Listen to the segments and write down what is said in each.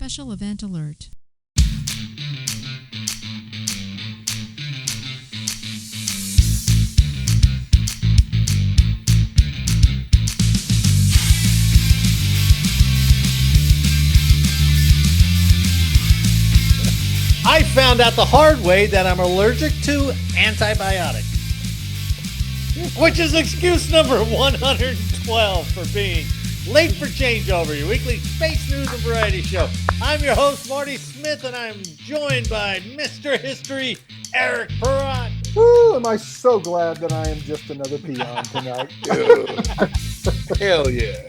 Special event alert. I found out the hard way that I'm allergic to antibiotics, which is excuse number 112 for being late for changeover, your weekly space news and variety show. I'm your host, Marty Smith, and I'm joined by Mr. History, Eric Perrott. Woo, am I so glad that I am just another peon tonight. Hell yeah.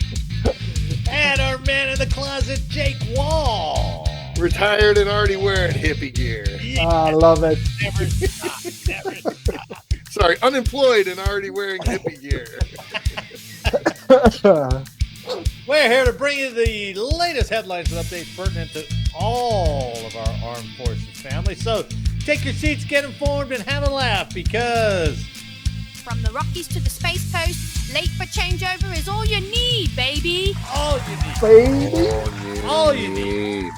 And our man in the closet, Jake Wall. Retired and already wearing hippie gear. I love it. Never stop, never stop. Sorry, unemployed and already wearing hippie gear. We're here to bring you the latest headlines and updates pertinent to all of our armed forces family. So take your seats, get informed, and have a laugh because from the Rockies to the Space Coast, late for changeover is all you need, baby. all you need. Baby. All you need.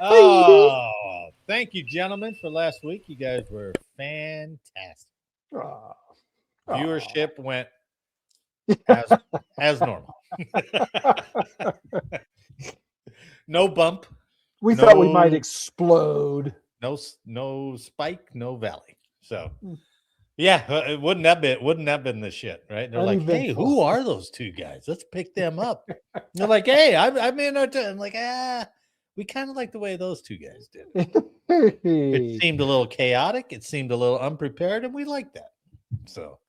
Oh, thank you, gentlemen, for last week. You guys were fantastic. Aw. Viewership went as normal. No bump, We thought we No. might explode. no spike, no valley. So, yeah, wouldn't that been the shit, right? They're like, hey, Uneventful. who are those two guys? Let's pick them up. They're like, hey, I'm in our. I'm like, we kind of like the way those two guys did it. It seemed a little chaotic. It seemed a little unprepared, and we liked that. So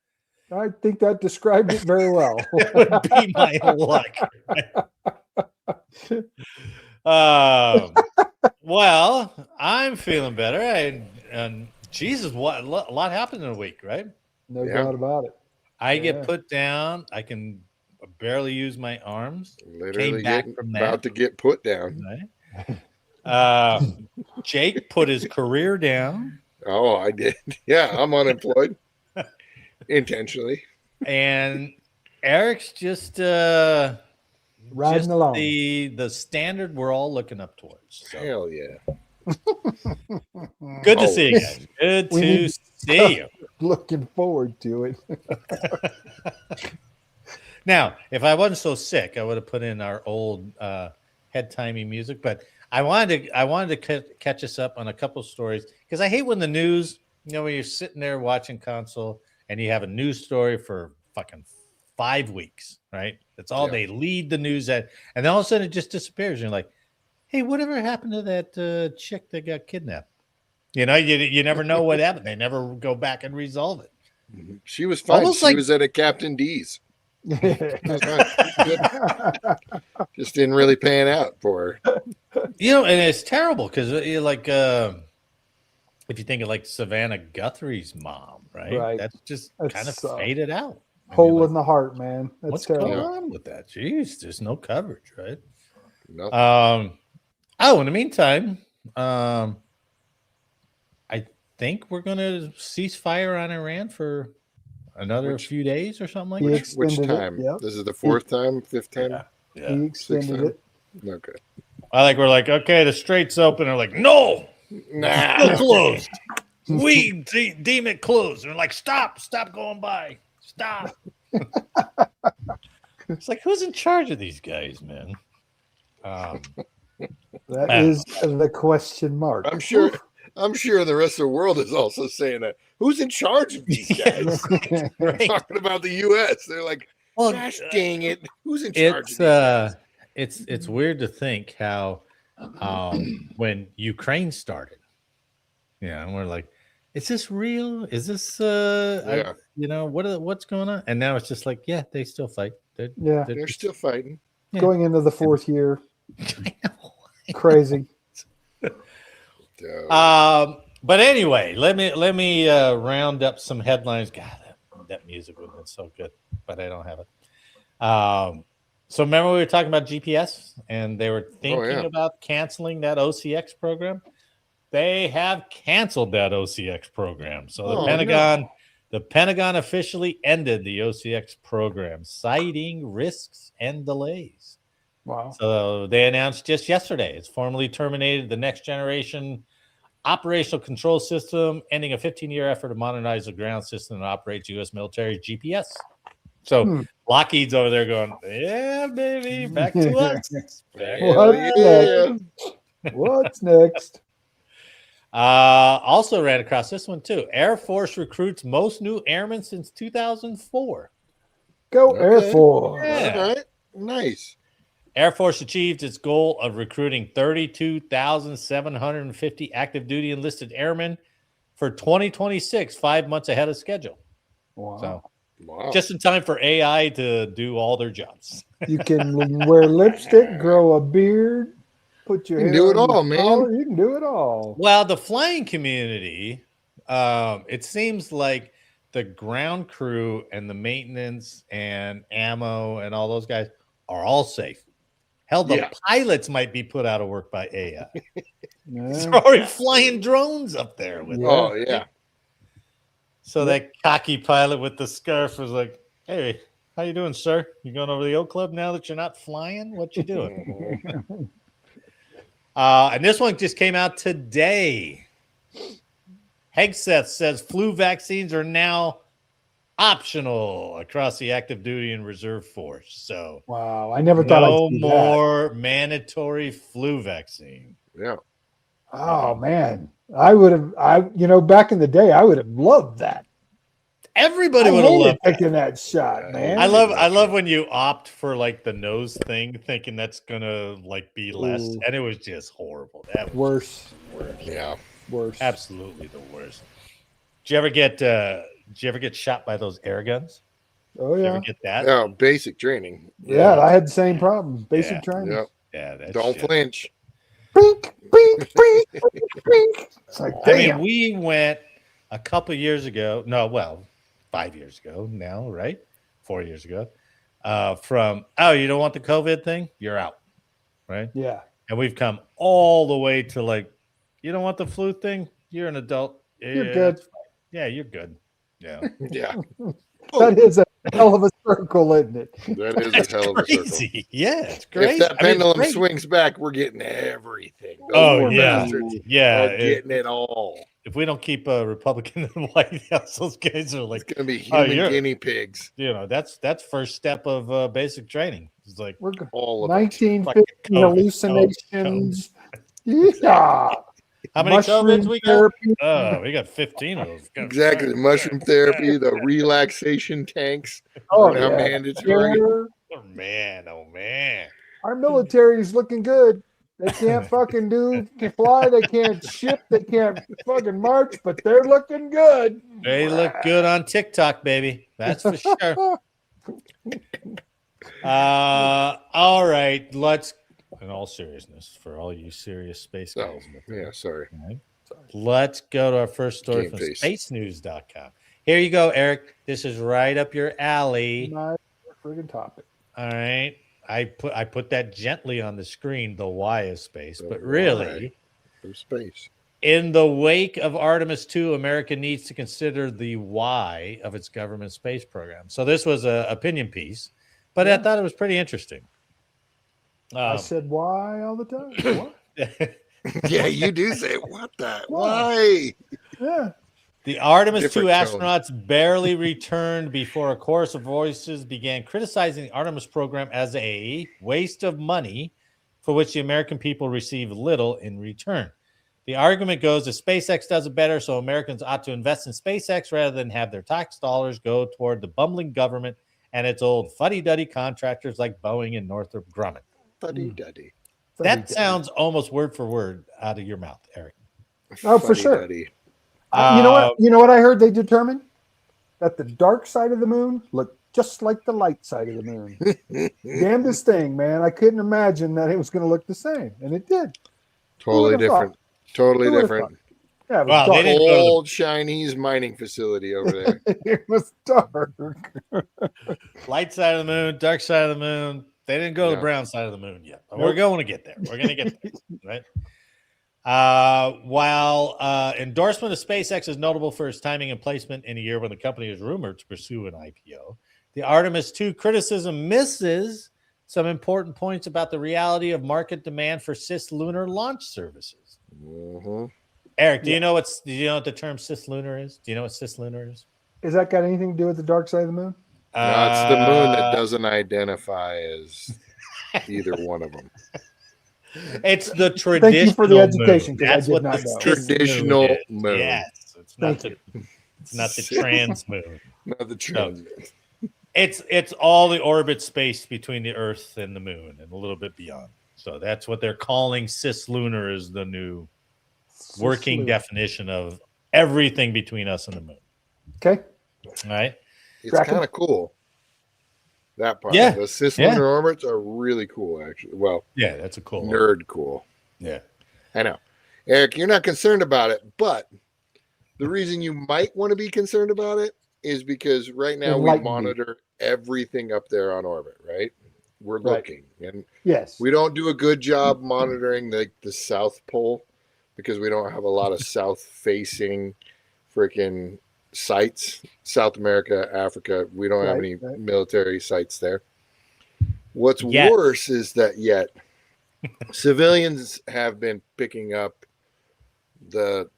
I think that described it very well. that would be my luck. Well, I'm feeling better. And Jesus, what a lot happened in a week, right? No Yeah. doubt about it. I Yeah. get put down. I can barely use my arms. Literally back getting from about that. to get put down. Right? Jake put his career down, Oh, I did. Yeah, I'm unemployed. Intentionally. and Eric's just Riding along. the standard we're all looking up towards. So. Hell yeah. Good to Oh. see you guys. Good We to need- see you. Looking forward to it. Now, if I wasn't so sick, I would have put in our old head timey music. But I wanted to catch us up on a couple stories because I hate when the news, when you're sitting there watching console and you have a news story for fucking 5 weeks, right? That's all they lead the news at, and then all of a sudden it just disappears. And you're like, hey, whatever happened to that chick that got kidnapped? You never know what happened. They never go back and resolve it. She was fine. Almost She like- was at a Captain D's. It was fine. Good. Just didn't really pan out for her. And it's terrible because you're like, if you think of like Savannah Guthrie's mom, right? Right. That's just That's kind of so- faded out. And Hole you're in the heart, man. That's what's terrible. going on with that? Jeez, there's no coverage, right? Nothing. In the meantime, I think we're going to cease fire on Iran for another few days or something like He that. Which extended it, time? yep. This is the fourth time, fifth time? Yeah. He extended time. it. Okay. We're like, okay, the strait's open. They're like, no, Nah. still closed. We deem it closed. They're like, stop going by. Stop. It's like, who's in charge of these guys, man? That Man. is the question mark. I'm sure the rest of the world is also saying that. Who's in charge of these guys? They're talking about the U.S. They're like, Well, gosh dang it. Who's in charge it's of these guys? it's weird to think how when Ukraine started, and we're like, is this real? Is this what's going on? And now it's just like, yeah, they still fight. Yeah. They're still fighting. Going into the fourth year. I know. Crazy. But anyway, let me round up some headlines. God, that music would have been so good, but I don't have it. So remember we were talking about GPS, and they were thinking about canceling that OCX program. They have canceled that OCX program. So the Pentagon officially ended the OCX program, citing risks and delays. Wow. So they announced just yesterday it's formally terminated the next generation operational control system, ending a 15-year effort to modernize the ground system that operates U.S. military GPS. So Lockheed's over there going, yeah, baby, back to us. What's next? Also ran across this one too. Air Force recruits most new airmen since 2004. Go Air Force. Yeah. All right. Nice. Air Force achieved its goal of recruiting 32,750 active duty enlisted airmen for 2026, 5 months ahead of schedule. Wow. So Wow. just in time for AI to do all their jobs. You can wear lipstick, grow a beard, put your You can hair do it on your all, man. collar. You can do it all. Well, the flying community, it seems like the ground crew and the maintenance and ammo and all those guys are all safe. Hell, the pilots might be put out of work by AI. They're already flying drones up there with Oh, yeah. So that cocky pilot with the scarf was like, hey, how you doing, sir? You going over to the Oak Club now that you're not flying? What you doing? And this one just came out today. Hegseth says flu vaccines are now optional across the active duty and reserve force. So wow, I never thought no I'd see more mandatory flu vaccine. Yeah. Oh man, I would have. Back in the day, I would have loved that. Everybody would have loved taking that shot, man. I love when you opt for like the nose thing, thinking that's gonna like be less, and it was just horrible. That was worse. Yeah. Worse. Absolutely the worst. Did you ever get shot by those air guns? Oh Did you yeah. ever get that? Yeah. Basic training. Yeah, I had the same problems. Basic training. Yep. Yeah. That Don't shit. flinch. Bink, bink, bink, bink. It's like, I damn. mean, we went a couple years ago. No, well, 5 years ago now, right? 4 years ago. From you don't want the COVID thing? You're out, right? Yeah. And we've come all the way to like, you don't want the flu thing? You're an adult. You're good. Yeah, you're good. Yeah. Yeah. That is a hell of a circle, isn't it? That is a hell of a circle. Crazy. Yeah, it's great. If that pendulum great. swings back, we're getting everything. Those Oh, poor yeah. bastards Yeah. are getting it all. If we don't keep a Republican in the White House, those guys are like, It's going to be human guinea pigs. That's first step of basic training. It's like We're all of 1950 COVID, hallucinations. Yeah. how many Mushroom COVIDs we got? therapy. Oh, we got 15 of those. Exactly. Mushroom therapy, the relaxation tanks Oh, are now yeah. mandatory. Oh man. Our military's looking good. They can't fucking fly. They can't ship. They can't fucking march, but they're looking good. They look good on TikTok, baby. That's for sure. All right. Let's, in all seriousness, for all you serious space guys. Sorry. Right, let's go to our first story from Face. spacenews.com. Here you go, Eric. This is right up your alley. My friggin' topic. All right. I put that gently on the screen, the Y of space, but really, From space. in the wake of Artemis 2, America needs to consider the why of its government space program. So this was an opinion piece, but I thought it was pretty interesting. I said why all the time. What? Yeah, you do say, what the? Why? Yeah. The Artemis 2 Different astronauts barely returned before a chorus of voices began criticizing the Artemis program as a waste of money for which the American people receive little in return. The argument goes that SpaceX does it better, so Americans ought to invest in SpaceX rather than have their tax dollars go toward the bumbling government and its old fuddy-duddy contractors like Boeing and Northrop Grumman. Fuddy-duddy. That sounds almost word for word out of your mouth, Eric. Oh, for sure. Fuddy-duddy. You know what? You know what I heard they determined? That the dark side of the moon looked just like the light side of the moon. Damnedest thing, man. I couldn't imagine that it was going to look the same, and it did. Totally different. Totally Who would've different. Yeah, it was Wow, dark. they didn't go to the- Old Chinese mining facility over there. It was dark. Light side of the moon, dark side of the moon. They didn't go to the brown side of the moon yet. But we're going to get there. We're going to get there, right? While endorsement of SpaceX is notable for its timing and placement in a year when the company is rumored to pursue an IPO, the Artemis 2 criticism misses some important points about the reality of market demand for cislunar launch services. Mm-hmm. Eric, do you know what the term cislunar is? Do you know what cislunar is? Is that got anything to do with the dark side of the moon? No, it's the moon that doesn't identify as either one of them. It's the traditional. Thank you for the education, because I That's did what not the know. Traditional is. moon. Yes, it's not the trans moon. Not the trans. It's all the orbit space between the Earth and the moon and a little bit beyond. So that's what they're calling cislunar, is the new working definition of everything between us and the moon. Okay. All right. It's kind of cool. That part. Yeah. The cislunar orbits are really cool, actually. Well, yeah, that's a cool nerd cool. Yeah. I know. Eric, you're not concerned about it, but the reason you might want to be concerned about it is because right now we monitor everything up there on orbit, right? We're looking. And we don't do a good job monitoring the South Pole because we don't have a lot of south-facing freaking sites. South America, Africa, we don't have any military sites there. What's worse is that civilians have been picking up the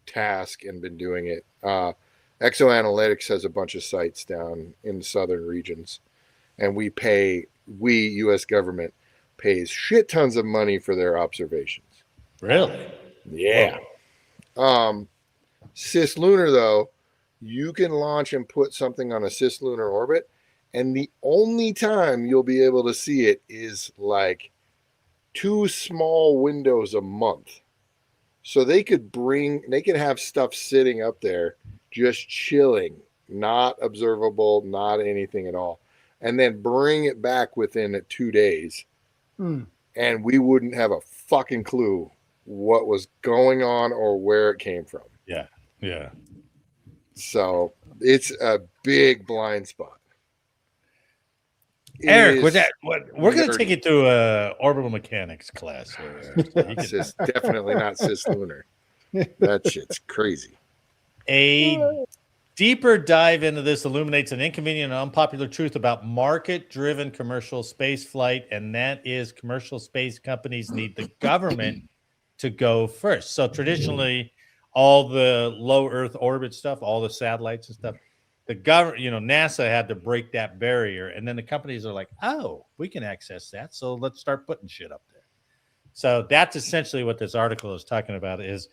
task and been doing it. Exoanalytics has a bunch of sites down in the southern regions, and we, U.S. government, pays shit tons of money for their observations. Really? Yeah. Cislunar, though, you can launch and put something on a cislunar orbit, and the only time you'll be able to see it is like 2 small windows a month. So they could have stuff sitting up there just chilling, not observable, not anything at all, and then bring it back within 2 days. And we wouldn't have a fucking clue what was going on or where it came from. Yeah. Yeah. So it's a big blind spot. Eric, we're going to take you to a orbital mechanics class. It's just definitely not cislunar. That shit's crazy. A deeper dive into this illuminates an inconvenient and unpopular truth about market-driven commercial space flight, and that is commercial space companies need the government to go first. So traditionally, all the low Earth orbit stuff, all the satellites and stuff, the government, NASA had to break that barrier, and then the companies are like, "Oh, we can access that, so let's start putting shit up there." So that's essentially what this article is talking about: is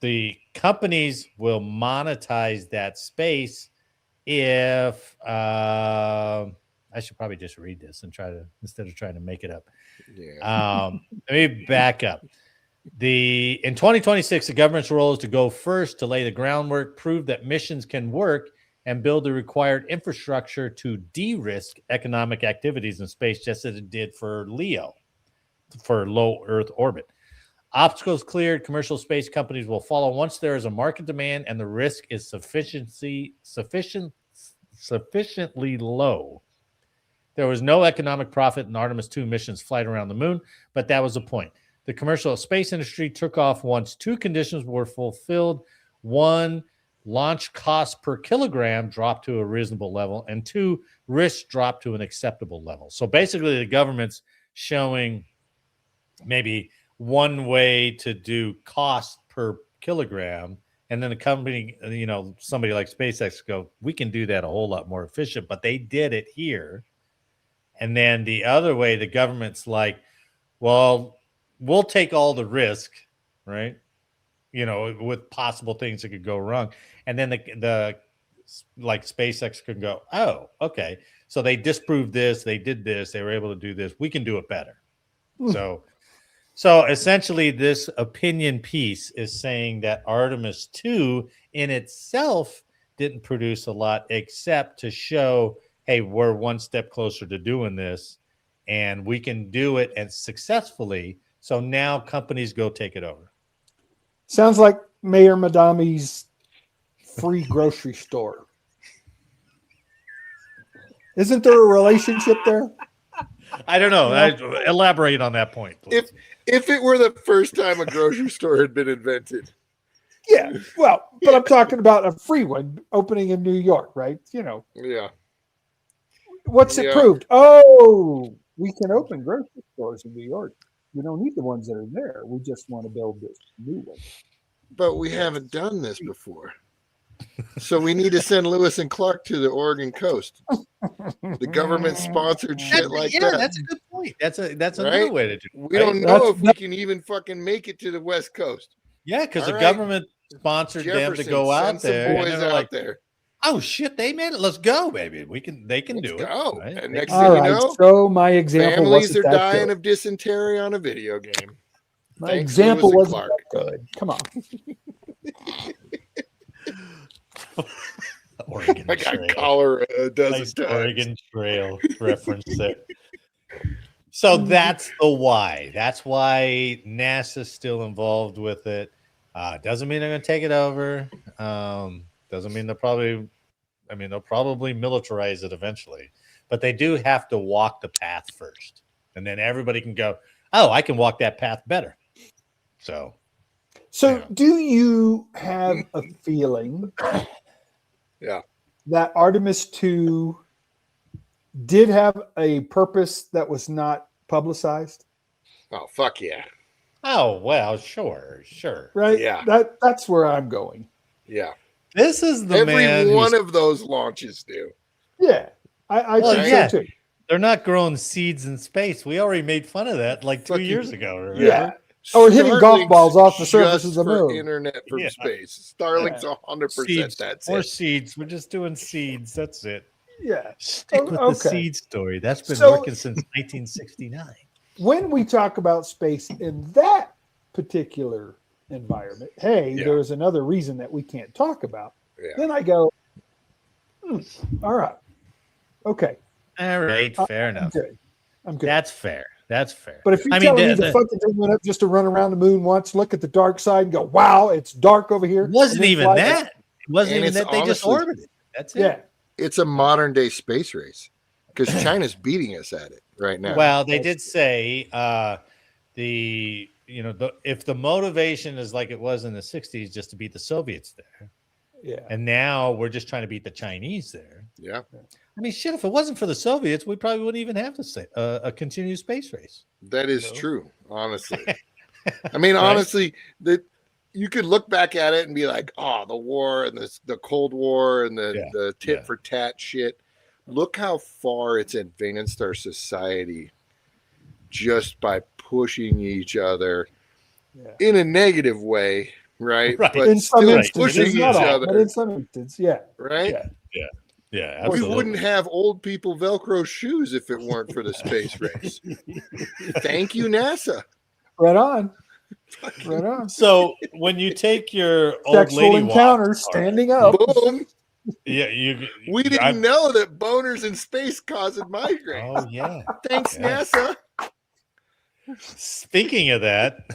the companies will monetize that space if I should probably just read this and instead of trying to make it up. Yeah. Let me back up. In 2026, the government's role is to go first, to lay the groundwork, prove that missions can work, and build the required infrastructure to de-risk economic activities in space, just as it did for LEO, for low Earth orbit. Obstacles cleared, commercial space companies will follow once there is a market demand and the risk is sufficiently low. There was no economic profit in Artemis 2 missions flight around the moon, but that was the point. The commercial space industry took off once 2 conditions were fulfilled. 1, launch cost per kilogram dropped to a reasonable level, and 2, risk dropped to an acceptable level. So basically, the government's showing maybe one way to do cost per kilogram, and then the company, somebody like SpaceX go, we can do that a whole lot more efficient, but they did it here. And then the other way, the government's like, well, we'll take all the risk, right? With possible things that could go wrong. And then the SpaceX could go, oh, okay. So they disproved this, they did this, they were able to do this. We can do it better. So essentially, this opinion piece is saying that Artemis 2 in itself didn't produce a lot, except to show, hey, we're one step closer to doing this, and we can do it and successfully. So now companies go take it over. Sounds like Mayor Madami's free grocery store. Isn't there a relationship there? I don't know. Elaborate on that point, please. If it were the first time a grocery store had been invented. Yeah, well, but I'm talking about a free one opening in New York, right? Yeah. What's it proved? Oh, we can open grocery stores in New York. We don't need the ones that are there. We just want to build this new one. But we haven't done this before. So we need to send Lewis and Clark to the Oregon coast. The government sponsored shit like that. That's a good point. That's another way to do it. We don't know if we can even fucking make it to the West Coast. Yeah, because the government sponsored them to go out there. Boys and they're out like, there. oh shit, they made it. Let's go, baby. They can do it. Right? And next All thing right, you know, so my example families are wasn't that dying good. of dysentery on a video game. My Thanks, example Lewis and wasn't that good. Come on. Oregon I got Trail. cholera a dozen Nice times. Oregon Trail reference there. So that's the why. That's why NASA's still involved with it. Doesn't mean they're going to take it over. Doesn't mean they'll probably militarize it eventually. But they do have to walk the path first. And then everybody can go, oh, I can walk that path better. So Do you have a feeling that Artemis 2 did have a purpose that was not publicized? Oh, fuck yeah. Oh, well, sure. Right? Yeah. That's where I'm going. Yeah. This is the Every one of those launches do. Yeah. I think so too. They're not growing seeds in space. We already made fun of that like 2 years ago. Remember? Yeah. Or hitting golf balls off the surface of the moon. Internet from space. Starlink's 100% that's more it. Seeds. We're just doing seeds. That's it. Yeah. Stick with the seed story. That's been working since 1969. When we talk about space in that particular environment, there's another reason that we can't talk about. Yeah. Then I go, all right. Okay. All right. Fair enough. I'm good. That's fair. But if you're telling me the fucking thing went up just to run around the moon once, look at the dark side and go, wow, it's dark over here. It wasn't even that. It wasn't even that. They just orbited. That's it. Yeah. It's a modern day space race because China's beating us at it right now. Well, they did say if the motivation is like it was in the 60s just to beat the Soviets there. Yeah. And now we're just trying to beat the Chinese there. Yeah. I mean, shit, if it wasn't for the Soviets, we probably wouldn't even have to say a continued space race. That is true, honestly. I mean, honestly, that you could look back at it and be like, oh, the war and the Cold War and the tit for tat shit. Look how far it's advanced our society just by pushing each other in a negative way, right? But in some instances, pushing each other. But in some instances, right? Yeah, absolutely. We wouldn't have old people Velcro shoes if it weren't for the space race. Thank you, NASA. Right on. So when you take your old sexual lady encounter standing up, boom. Yeah, we didn't know that boners in space caused migraine. Oh yeah. Thanks, NASA. Speaking of that,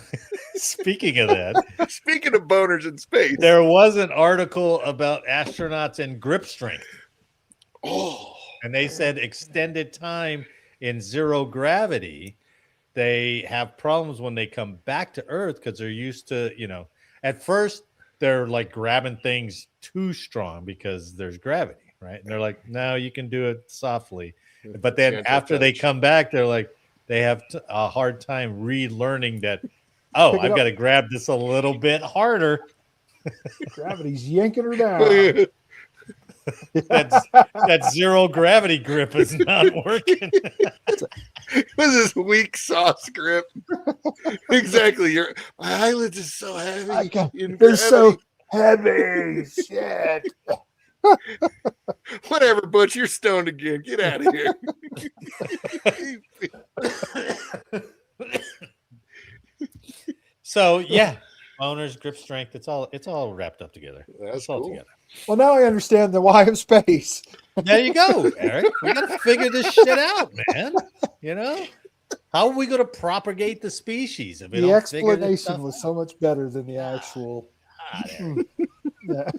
speaking of boners in space, there was an article about astronauts and grip strength. Oh, and they said extended time in zero gravity, they have problems when they come back to Earth because they're used to, at first they're like grabbing things too strong because there's gravity, right? And they're like, no, you can do it softly. But then after they come back, they're like, they have a hard time relearning that, I've got to grab this a little bit harder. Gravity's yanking her down. that zero gravity grip is not working. This is weak sauce grip. Exactly. My eyelids are so heavy. They're so heavy. Shit. Whatever, Butch. You're stoned again. Get out of here. So boners, grip strength. It's all wrapped up together. That's all cool. together. Well, now I understand the why of space. There you go, Eric. We got to figure this shit out, man. How are we going to propagate the species if we the don't explanation was so much better than the actual. Yeah.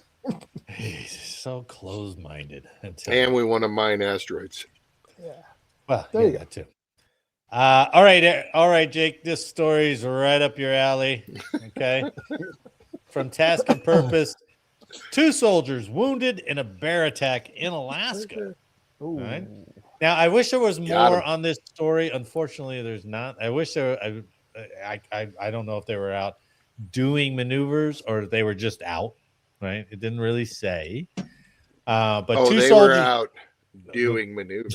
He's so closed-minded. And we want to mine asteroids. Yeah. Well, there you go too. All right, Jake. This story's right up your alley. Okay. From Task and Purpose, 2 soldiers wounded in a bear attack in Alaska. Ooh. All right. Now, I wish there was Got more 'em. on this story. Unfortunately, there's not. I wish there. I don't know if they were out doing maneuvers or if they were just out. Right? It didn't really say. But two they were soldiers. out doing maneuvers.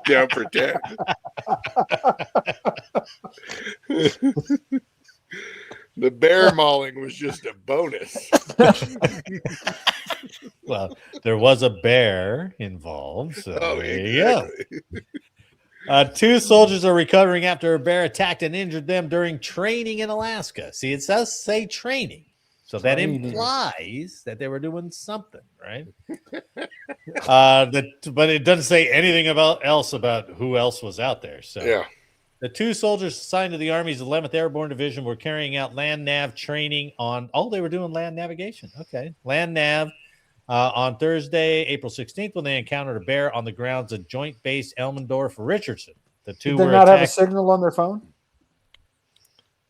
Don't pretend. The bear mauling was just a bonus. Well, there was a bear involved. So there you go. Two soldiers are recovering after a bear attacked and injured them during training in Alaska. See, it does say training. So that implies that they were doing something, right? But it doesn't say anything about who else was out there. So Yeah. the two soldiers assigned to the Army's 11th Airborne Division were carrying out land nav training on. Oh, they were doing land navigation. Okay, land nav on Thursday, April 16th, when they encountered a bear on the grounds of Joint Base Elmendorf, Richardson. The two Did they were not have a attacked. signal on their phone?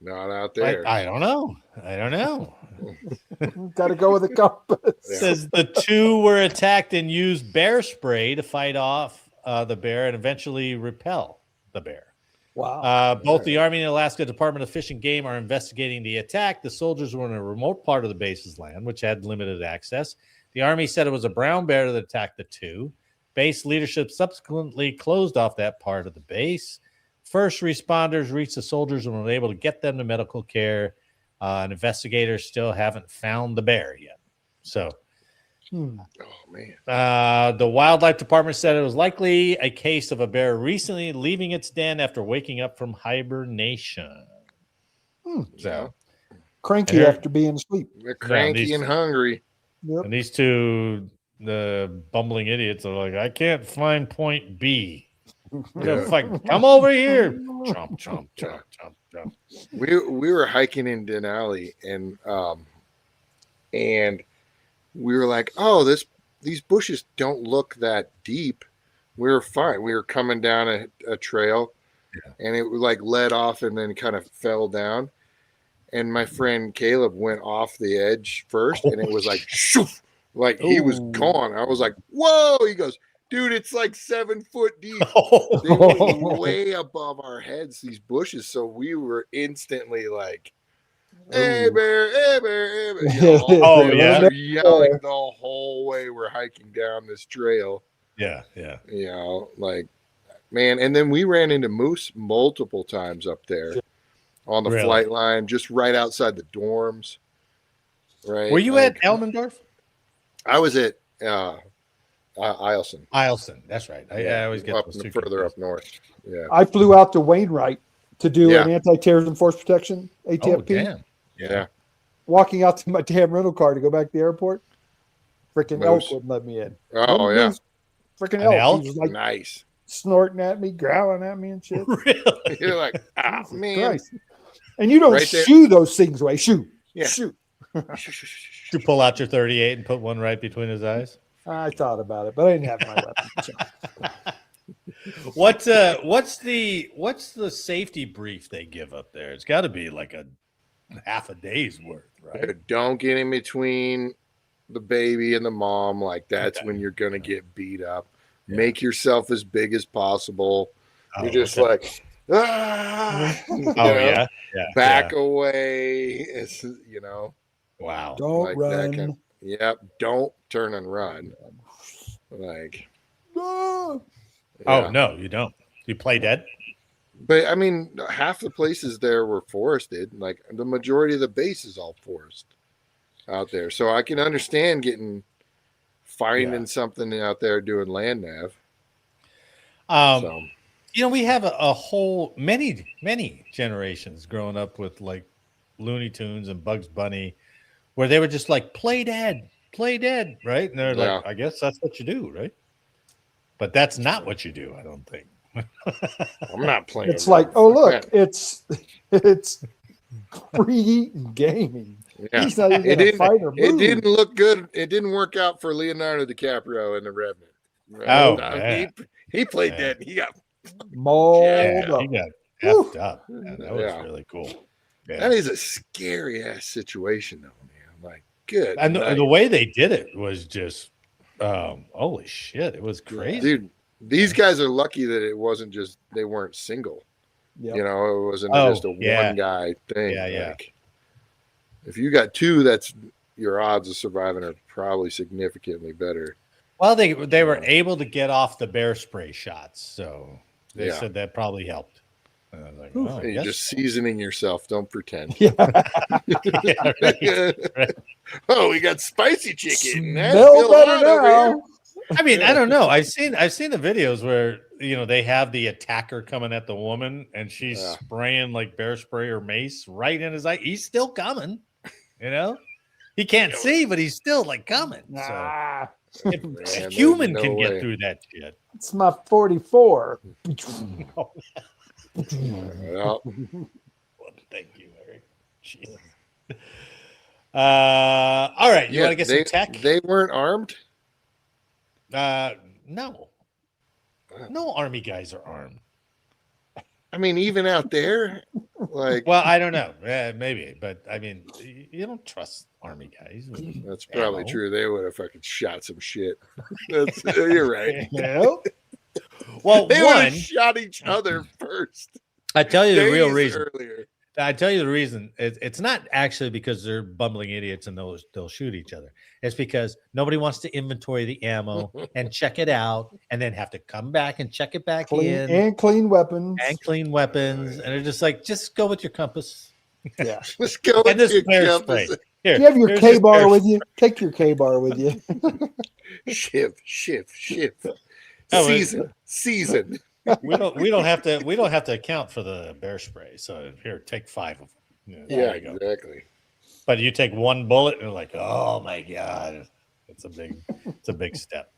Not out there. I don't know. Got to go with the compass. Says the two were attacked and used bear spray to fight off the bear and eventually repel the bear. Wow. Both the Army and Alaska Department of Fish and Game are investigating the attack. The soldiers were in a remote part of the base's land, which had limited access. The Army said it was a brown bear that attacked the two. Base leadership subsequently closed off that part of the base. First responders reached the soldiers and were able to get them to medical care. And investigators still haven't found the bear yet. So, Oh man. the Wildlife Department said it was likely a case of a bear recently leaving its den after waking up from hibernation. So, Cranky There- after being asleep. They're cranky these- and hungry. Yep. and these two, the bumbling idiots, are like, I can't find point B. Come over here. Chomp, chomp, chomp, chomp, chomp. We were hiking in Denali and we were like, oh, these bushes don't look that deep. We were fine. We were coming down a trail, and it like led off and then kind of fell down. And my friend Caleb went off the edge first, and it was like shoof, like he was gone. I was like, whoa! He goes, dude, it's like 7 foot deep. They were way above our heads, these bushes. So we were instantly like, hey bear, hey bear, hey bear. You know, Oh, we yeah. were yelling the whole way we're hiking down this trail. Yeah. You know, like, man. And then we ran into moose multiple times up there on the flight line, just right outside the dorms. Right. Were you at Elmendorf? I was at Eielson. Eielson, that's right. I always get those two further up north. Yeah. I flew out to Wainwright to do Yeah. an anti-terrorism force protection ATFP. Oh, damn. Yeah. Walking out to my damn rental car to go back to the airport, freaking elk Moose. wouldn't let me in. Oh yeah. Freaking An elk. elk? He was like Nice. snorting at me, growling at me and shit. Really? You're like, ah, Jesus man. Christ. And you don't Right there. shoo those things away. Shoot. Yeah. Shoot. You pull out your 38 and put one right between his eyes. I thought about it, but I didn't have my weapon. So. What's the safety brief they give up there? It's got to be like a half a day's worth, right? Don't get in between the baby and the mom. Like that's when you're gonna get beat up. Yeah. Make yourself as big as possible. Oh, You're just okay. like, ah, you know, yeah, back away. It's, you know, Wow. Don't like that run. yep. Don't turn and run. Like, No. Oh yeah. no, you don't. You play dead. But I mean, half the places there were forested. Like the majority of the base is all forest out there. So I can understand finding something out there doing land nav. So You know, we have a whole many generations growing up with like Looney Tunes and Bugs Bunny, where they were just like play dead, right? And they're like, I guess that's what you do, right? But that's not what you do, I don't think. I'm not playing. It's like, oh look, it's preheating gaming. Yeah. He's not even gonna fight or It move. didn't look good. It didn't work out for Leonardo DiCaprio in The Revenant. Right? Oh, yeah. He played Yeah. that. He got mauled Yeah, up. He got effed up. Yeah, that was Yeah. really cool. Yeah. that is a scary ass situation though, man. Like good. And night. the way they did it was just Holy shit, it was crazy. Dude, these guys are lucky that it wasn't just they weren't single. Yep. You know, it wasn't just a one guy thing. Like, if you got two, that's your odds of surviving are probably significantly better. Well, they were able to get off the bear spray shots, so they said that probably helped. And I was like, oh, you're just seasoning yourself. Don't pretend. Yeah. Right. Oh, we got spicy chicken. Smell better now. I mean, I don't know. I've seen the videos where they have the attacker coming at the woman and she's spraying like bear spray or mace right in his eye. He's still coming. He can't see, but he's still like coming. So a human can get through that shit. It's my 44. Well, thank you, Eric. Jesus. All right, you want to get some tech? They weren't armed. No army guys are armed. I mean, even out there, like. Well, I don't know, maybe, but I mean, you don't trust army guys. That's probably true. They would have fucking shot some shit. You're right. Nope. Well, they would have shot each other first. I tell you the real reason. Earlier. I tell you the reason. It's not actually because they're bumbling idiots and they'll shoot each other. It's because nobody wants to inventory the ammo and check it out and then have to come back and check it back in. And clean weapons. And they're just like, just go with your compass. Yeah. Just go with your compass. Here, do you have your K-bar with you? Take your K-bar with you. Shiv. Oh, Season. We don't have to account for the bear spray. So here, take 5 of them. Yeah, exactly. But you take one bullet and you're like, oh my god, it's a big step.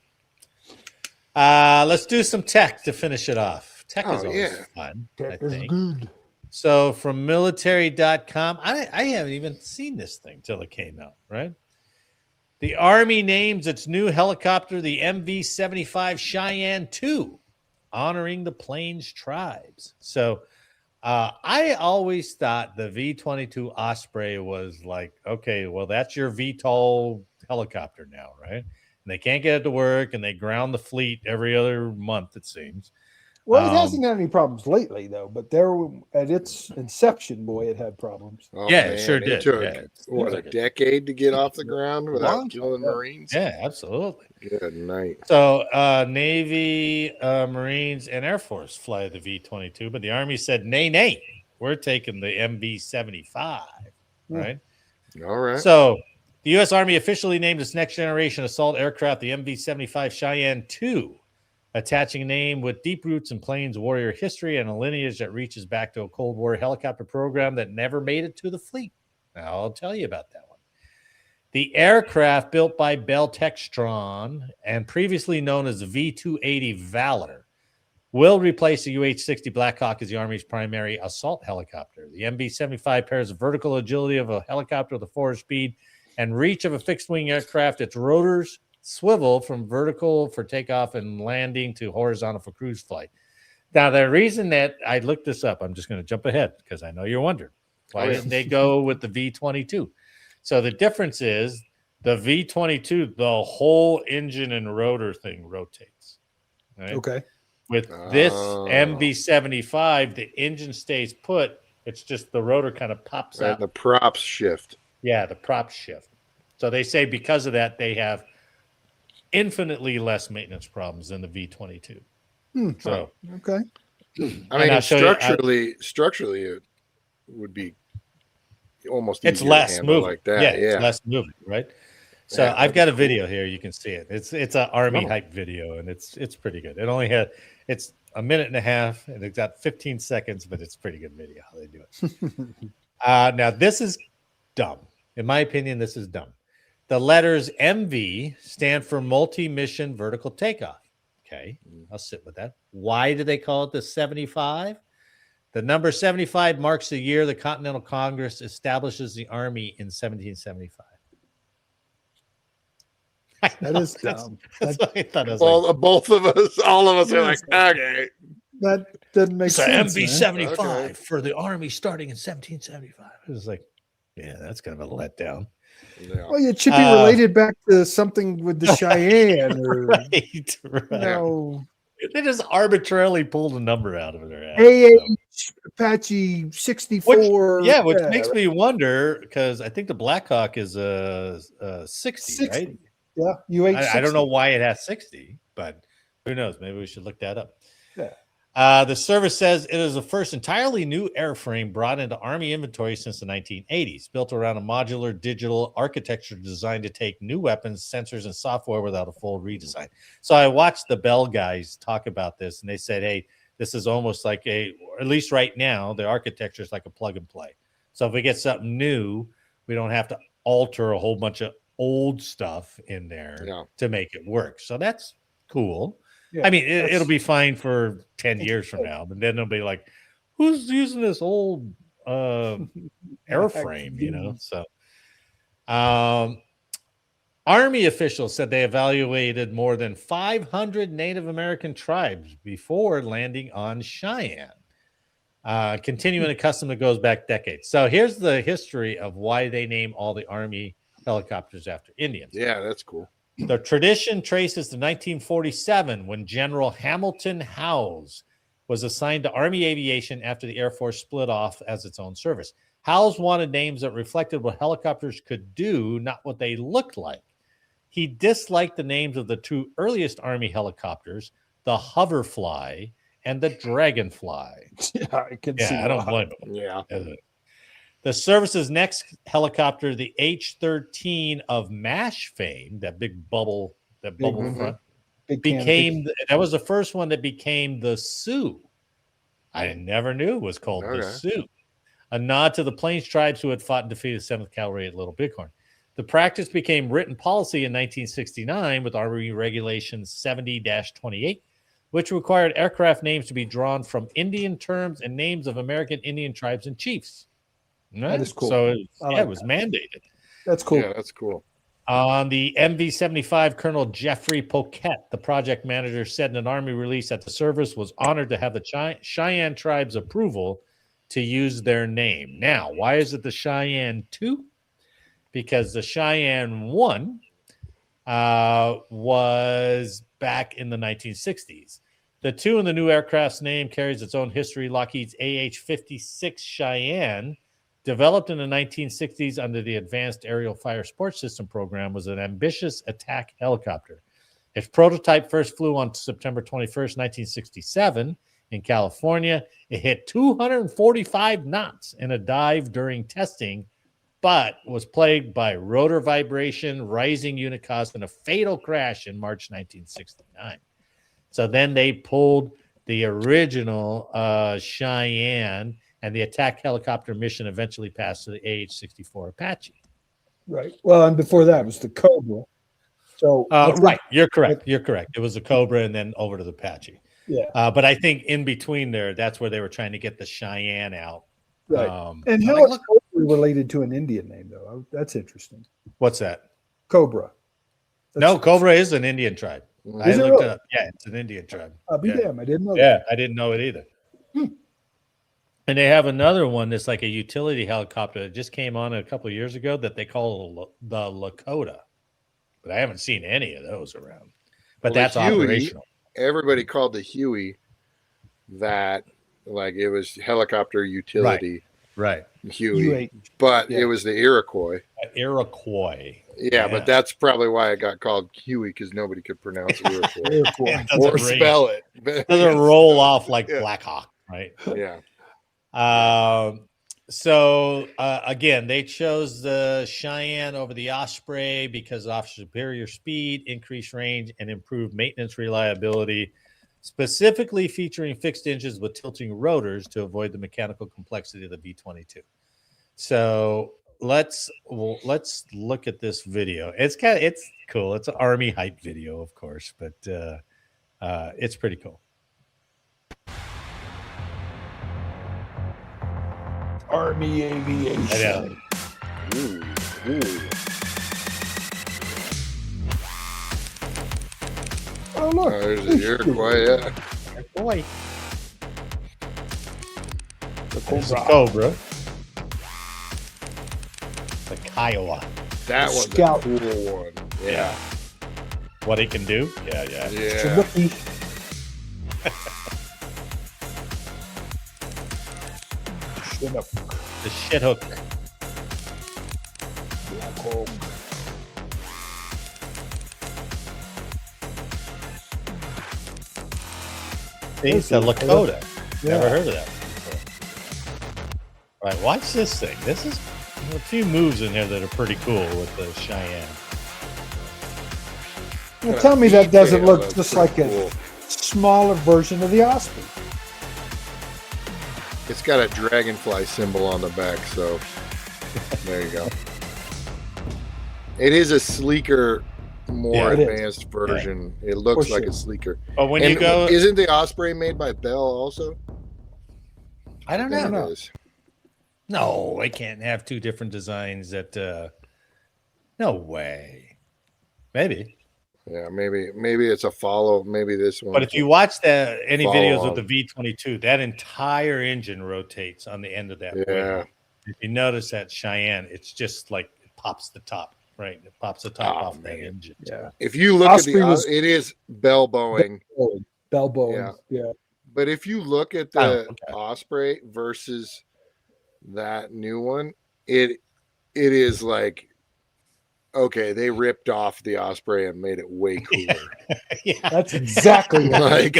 Let's do some tech to finish it off. Tech is always fun. Tech is good. So from military.com, I haven't even seen this thing till it came out, right? The Army names its new helicopter the MV-75 Cheyenne 2, honoring the Plains tribes. So I always thought the V-22 Osprey was like, okay, well, that's your VTOL helicopter now, right? And they can't get it to work, and they ground the fleet every other month, it seems. Well, it hasn't had any problems lately, though. But at its inception, boy, it had problems. Oh, yeah, man, it sure did. Took a decade to get off the ground without killing Marines? Yeah, absolutely. Good night. So Navy, Marines, and Air Force fly the V-22, but the Army said, nay, we're taking the MV-75, right? All right. So the U.S. Army officially named its next-generation assault aircraft the MV-75 Cheyenne 2, attaching a name with deep roots in Plains warrior history and a lineage that reaches back to a Cold War helicopter program that never made it to the fleet. Now, I'll tell you about that one. The aircraft, built by Bell Textron and previously known as the V-280 Valor, will replace the UH-60 Blackhawk as the Army's primary assault helicopter. The MV-75 pairs the vertical agility of a helicopter with a forward speed and reach of a fixed-wing aircraft. Its rotors swivel from vertical for takeoff and landing to horizontal for cruise flight. Now, the reason that I looked this up, I'm just going to jump ahead because I know you're wondering, why didn't they go with the V-22? So the difference is the V-22, the whole engine and rotor thing rotates. Right? Okay. With this MV-75, the engine stays put. It's just the rotor kind of pops out. The props shift. Yeah, the props shift. So they say because of that, they have infinitely less maintenance problems than the V-22. So okay. I mean, structurally, it would be almost it's easier less to handle moving like that. It's less moving, right? So I've got a video here. You can see it. It's an Army hype video, and it's pretty good. It's a minute and a half, and it's got 15 seconds, but it's pretty good video how they do it. Now this is dumb. In my opinion, this is dumb. The letters MV stand for multi-mission vertical takeoff. Okay, I'll sit with that. Why do they call it the 75? The number 75 marks the year the Continental Congress establishes the Army in 1775. That is dumb. That's what I thought. Both of us, all of us are like, okay. That doesn't make sense. MV-75 for the Army starting in 1775. It was like, yeah, that's kind of a letdown. Yeah. Well, it should be related back to something with the Cheyenne, or right. you know, They just arbitrarily pulled a number out of their ass. AH Apache 64. Which makes me wonder, because I think the Blackhawk is a 60, right? Yeah, UH. I don't know why it has 60, but who knows? Maybe we should look that up. Yeah. The service says it is the first entirely new airframe brought into Army inventory since the 1980s, built around a modular digital architecture designed to take new weapons, sensors, and software without a full redesign. So I watched the Bell guys talk about this, and they said, hey, this is almost like or at least right now, the architecture is like a plug and play. So if we get something new, we don't have to alter a whole bunch of old stuff in there to make it work. So that's cool. Yeah, I mean, it'll be fine for 10 years from now, but then they'll be like, who's using this old airframe, you know? So Army officials said they evaluated more than 500 Native American tribes before landing on Cheyenne, continuing a custom that goes back decades. So here's the history of why they name all the Army helicopters after Indians. Yeah, that's cool. The tradition traces to 1947 when General Hamilton Howze was assigned to Army Aviation after the Air Force split off as its own service. Howze wanted names that reflected what helicopters could do, not what they looked like. He disliked the names of the two earliest Army helicopters, the Hoverfly and the Dragonfly. Yeah, I can see. I don't blame him. Yeah. The service's next helicopter, the H-13 of MASH fame, that big bubble front, that was the first one that became the Sioux. I never knew it was called the Sioux. A nod to the Plains tribes who had fought and defeated 7th Cavalry at Little Bighorn. The practice became written policy in 1969 with Army Regulation 70-28, which required aircraft names to be drawn from Indian terms and names of American Indian tribes and chiefs. That is cool. So it was mandated. That's cool. Yeah, that's cool. On the MV-75, Colonel Jeffrey Poquette, the project manager, said in an Army release that the service was honored to have the Cheyenne tribe's approval to use their name. Now, why is it the Cheyenne 2? Because the Cheyenne 1 was back in the 1960s. The 2 in the new aircraft's name carries its own history. Lockheed's AH-56 Cheyenne, developed in the 1960s under the Advanced Aerial Fire Support System program, was an ambitious attack helicopter. Its prototype first flew on September 21st, 1967 in California. It hit 245 knots in a dive during testing, but was plagued by rotor vibration, rising unit cost, and a fatal crash in March 1969. So then they pulled the original Cheyenne, and the attack helicopter mission eventually passed to the AH-64 Apache. Right. Well, and before that was the Cobra. So right, you're correct. You're correct. It was the Cobra, and then over to the Apache. Yeah. But I think in between there, that's where they were trying to get the Cheyenne out. Right. And how is Cobra related to an Indian name, though? That's interesting. What's that? Cobra. No, Cobra is an Indian tribe. I looked it up. Yeah, it's an Indian tribe. I'll be damned. I didn't know that. Yeah, I didn't know it either. And they have another one that's like a utility helicopter that just came on a couple of years ago that they call the Lakota. But I haven't seen any of those around. But that's operational. Everybody called the Huey that, like, it was helicopter utility. Right. Huey. But it was the Iroquois. Iroquois. Yeah, but that's probably why it got called Huey, because nobody could pronounce Iroquois or spell it. It doesn't roll off like Black Hawk, right? Yeah. So again, they chose the Cheyenne over the Osprey because of superior speed, increased range, and improved maintenance reliability, specifically featuring fixed engines with tilting rotors to avoid the mechanical complexity of the V-22. So let's look at this video. It's cool. It's an Army hype video, of course, but it's pretty cool. Army Aviation. I know. Ooh. Oh, look. There's the Iroquois, yeah. Boy. The Cobra. The Kiowa. That one's Scout. a cool one. Yeah. What he can do? Yeah. Chinook. Chinook. The shit hook. Black Hawk. It's the Lakota. Yeah. Never heard of that before. All right, watch this thing. This is a few moves in here that are pretty cool with the Cheyenne. Now tell me that doesn't look That's just pretty like cool. a smaller version of the Osprey. It's got a dragonfly symbol on the back, so there you go. It is a sleeker, more it is. advanced version. It looks For like sure. a sleeker. But when And you go, isn't the Osprey made by Bell also? I don't think know. it is. No, I can't have two different designs. That no way. Maybe. Yeah, maybe it's a follow. Maybe this one. But if you watch any Follow videos on. with the V22, that entire engine rotates on the end of that. Yeah. wing. If you notice that Cheyenne, it's just like it pops the top, right? It pops the top Oh, off that man. engine. Yeah. If you look Osprey at was- it is Bell Boeing. Bell Boeing. Yeah. But if you look at Oh, the okay. Osprey versus that new one, it is like, okay, they ripped off the Osprey and made it way cooler. Yeah. That's exactly what like,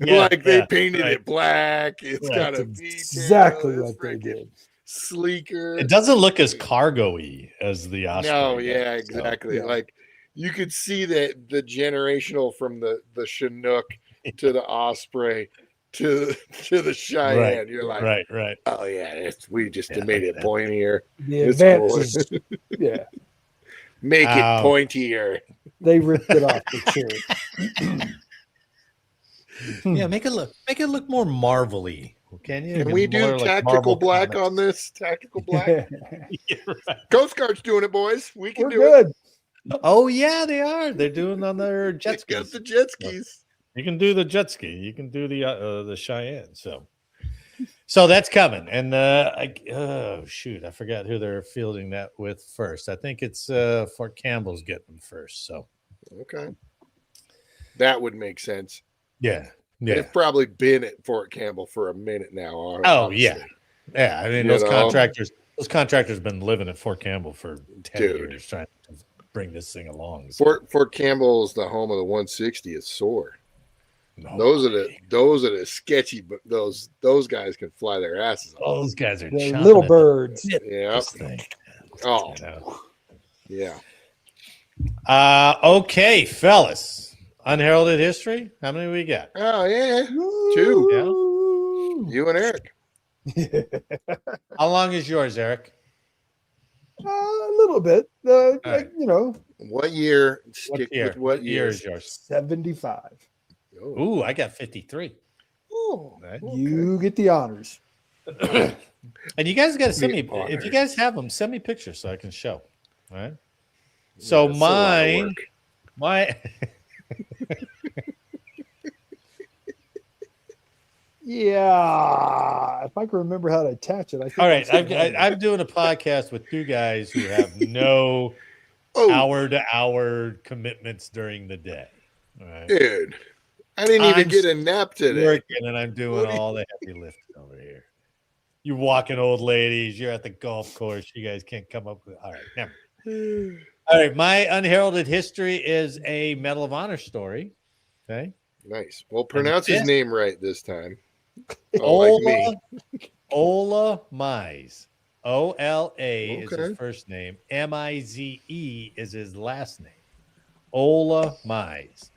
Yeah, like they yeah, painted right. it black. It's Right. got a That's V-tail, exactly it's what they freaking did. Sleeker. It doesn't look as cargo-y as the Osprey. No, does, yeah, so. exactly. yeah. Like you could see that the generational from the Chinook to the Osprey to the Cheyenne. Right, You're like, right. oh yeah, we just Yeah, made it yeah. pointier. The It's advances. Yeah. Make it Um, pointier. They ripped it off the chair. Yeah, make it look more Marvel-y. Can you? Can we do More like tactical Marvel black comics. on this? Tactical black. Yeah, right. Coast Guard's doing it, boys. We can We're do good. Oh yeah, they are. They're doing on their it. jet Got skis. the jet skis. You can do the jet ski. You can do the Cheyenne. So that's coming. And oh shoot, I forgot who they're fielding that with first. I think it's Fort Campbell's getting them first. So Okay, that would make sense. yeah. They've probably been at Fort Campbell for a minute now. Oh honestly. yeah. I mean, You those know? contractors been living at Fort Campbell for 10 Dude. years trying to bring this thing along. So, Fort Campbell is the home of the 160 at SOAR. no Those are way. the sketchy, but those guys can fly their asses off. Those guys are They're chomping little at the birds. bit Yeah. this thing. Oh, You know. yeah. Okay, fellas. Unheralded history. How many we got? Oh yeah. Two. You and Eric. How long is yours, Eric? A little bit. right. What year? What Stick year? with what year? is yours? 75. Oh. Ooh, I got 53. Oh, Right. okay. You get the honors. And you guys got to send me, Be honored. if you guys have them, send me pictures so I can show. All right. So That's a lot of mine, work. my, Yeah. If I can remember how to attach it. I think all right. that's I'm doing a podcast with two guys who have no Oh, hour-to-hour commitments during the day. All right. dude, I didn't even I'm get a nap today. Working and I'm doing all the heavy lifting over here. You're walking old ladies. You're at the golf course. You guys can't come up with. All right. Now, all right. My unheralded history is a Medal of Honor story. Okay. Nice. Well, pronounce his this- name right this time. Oh, like me. Ola Mize. O-L-A is his Okay. first name. M-I-Z-E is his last name. Ola Mize.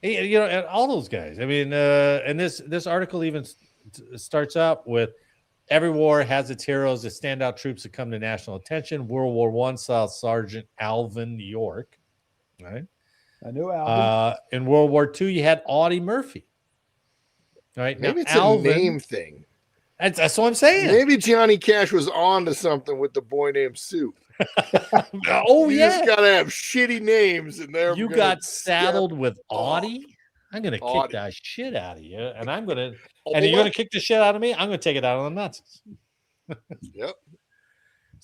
You know, and all those guys. I mean, and this article even starts out with every war has its heroes, the standout troops that come to national attention. World War I saw Sergeant Alvin York, right? I knew Alvin. In World War II, you had Audie Murphy. All right. Maybe now, it's Alvin, a name thing. That's what I'm saying. Maybe Johnny Cash was on to something with the boy named Sue. Oh, You yeah. just gotta have shitty names, and they're You gonna got step saddled with off. Audie. I'm going to kick Audie. that shit out of you. And I'm going to, Ola. and you're going to kick the shit out of me. I'm going to take it out on the Nazis. Yep.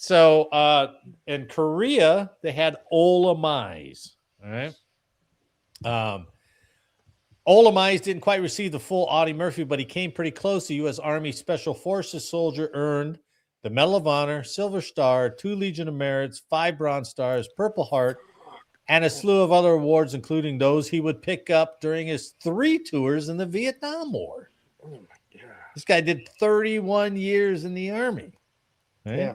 So in Korea, they had Ola Mize. All right. Ola Mize didn't quite receive the full Audie Murphy, but he came pretty close. The U.S. Army Special Forces soldier earned the Medal of Honor, Silver Star, 2 Legion of Merits, 5 Bronze Stars, Purple Heart, and a slew of other awards, including those he would pick up during his 3 tours in the Vietnam War. Oh my God. This guy did 31 years in the Army. Right? Yeah.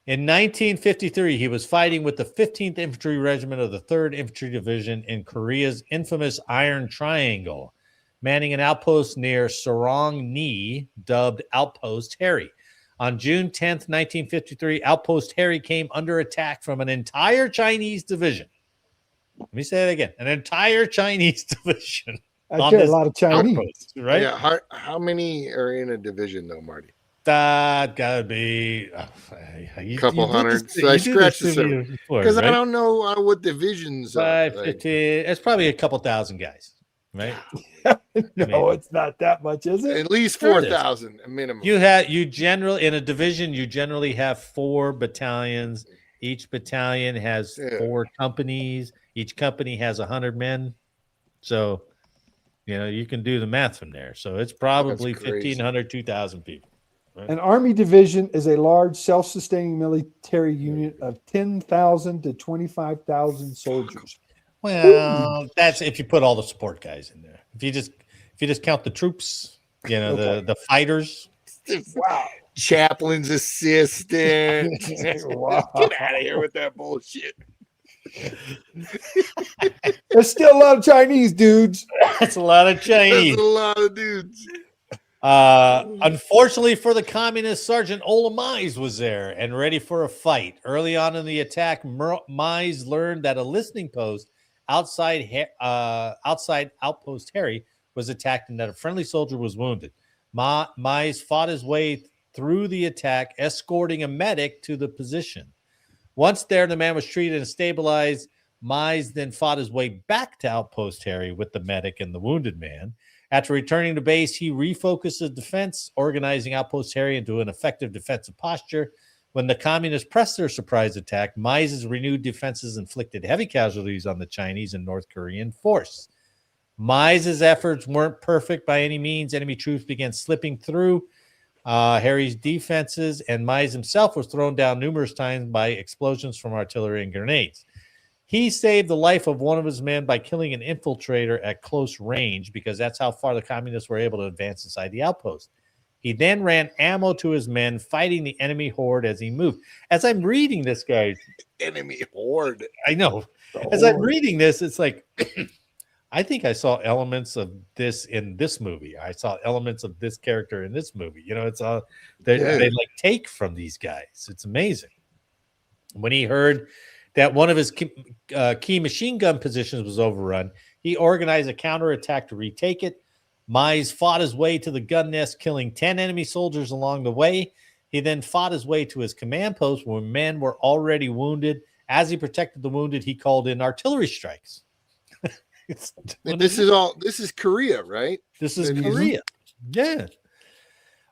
In 1953, he was fighting with the 15th Infantry Regiment of the 3rd Infantry Division in Korea's infamous Iron Triangle, manning an outpost near Sarong Ni, dubbed Outpost Harry. On June 10th, 1953, Outpost Harry came under attack from an entire Chinese division. Let me say that again. An entire Chinese division. I get a lot of Chinese. Outpost, right? Yeah. How many are in a division though, Marty? That gotta be a couple hundred. So I scratched the surface because I don't know what divisions are. 50, it's probably a couple thousand guys, right? No, it's not that much, is it? At least 4,000 minimum. You generally in a division, you generally have 4 battalions. Each battalion has 4 companies. Each company has 100 men. So, you can do the math from there. So it's probably 1,500, 2,000 people. Right? An Army division is a large self-sustaining military unit of 10,000 to 25,000 soldiers. Well, that's if you put all the support guys in there. If you just count the troops, the fighters. Wow. Chaplain's assistant. Wow. Get out of here with that bullshit. There's still a lot of Chinese dudes. That's a lot of Chinese. That's a lot of dudes. Unfortunately for the communists, Sergeant Ola Mize was there and ready for a fight. Early on in the attack, Mize learned that a listening post outside Outpost Harry was attacked and that a friendly soldier was wounded. Mize fought his way through the attack, escorting a medic to the position. Once there, the man was treated and stabilized. Mize then fought his way back to Outpost Harry with the medic and the wounded man. After returning to base, he refocused his defense, organizing Outpost Harry into an effective defensive posture. When the communists pressed their surprise attack, Mize's renewed defenses inflicted heavy casualties on the Chinese and North Korean force. Mize's efforts weren't perfect by any means. Enemy troops began slipping through Harry's defenses, and Mize himself was thrown down numerous times by explosions from artillery and grenades. He saved the life of one of his men by killing an infiltrator at close range because that's how far the communists were able to advance inside the outpost. He then ran ammo to his men, fighting the enemy horde as he moved. As I'm reading this, guys, enemy horde. I know. As I'm reading this, it's like I think I saw elements of this in this movie. I saw elements of this character in this movie. It's all they like take from these guys. It's amazing. When he heard that one of his key machine gun positions was overrun, he organized a counterattack to retake it. Mize fought his way to the gun nest, killing 10 enemy soldiers along the way. He then fought his way to his command post where men were already wounded. As he protected the wounded, he called in artillery strikes. This is Korea, right? This is Korea. Yeah.